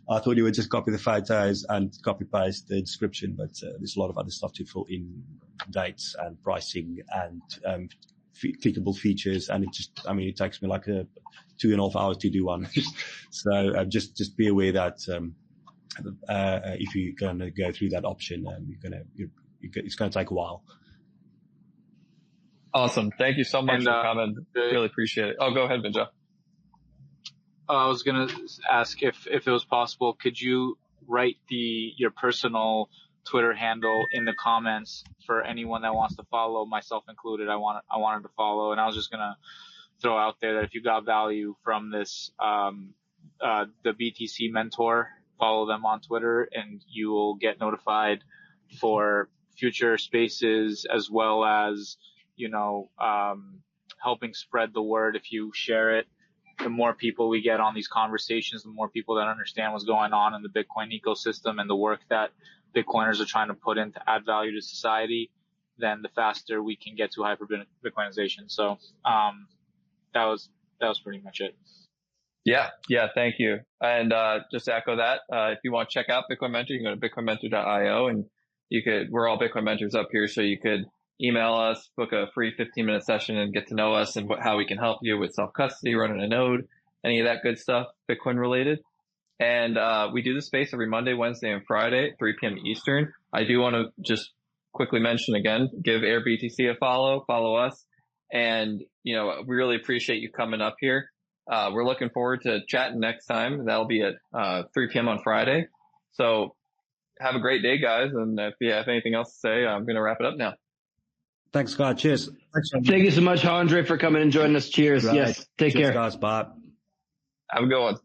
I thought you would just copy the photos and copy paste the description, but there's a lot of other stuff to fill in, dates and pricing and clickable features, and it takes me like 2.5 hours to do one. So just be aware that if you're going to go through that option, it's going to take a while. Awesome. Thank you so much for coming. Really appreciate it. Oh, go ahead, Binja. I was going to ask if it was possible, could you write your personal Twitter handle in the comments for anyone that wants to follow, myself included. I wanted to follow, and I was just gonna throw out there that if you got value from this, the BTC Mentor, follow them on Twitter, and you will get notified for future spaces, as well as helping spread the word. If you share it, the more people we get on these conversations, the more people that understand what's going on in the Bitcoin ecosystem and the work that Bitcoiners are trying to put in to add value to society, then the faster we can get to hyper Bitcoinization. So that was pretty much it. Yeah, thank you. And just to echo that, if you want to check out Bitcoin Mentor, you can go to bitcoinmentor.io, and we're all Bitcoin mentors up here, so you could email us, book a free 15-minute session and get to know us and how we can help you with self-custody, running a node, any of that good stuff, Bitcoin related. And we do the space every Monday, Wednesday, and Friday at 3 p.m. Eastern. I do want to just quickly mention again, give airbtc a follow us. And, we really appreciate you coming up here. We're looking forward to chatting next time. That'll be at 3 p.m. on Friday. So have a great day, guys. And if you have anything else to say, I'm going to wrap it up now. Thanks, Scott. Cheers. Thank you so much, Andre, for coming and joining us. Cheers. Right. Yes. Take Cheers, care. guys. Bye. Have a good one.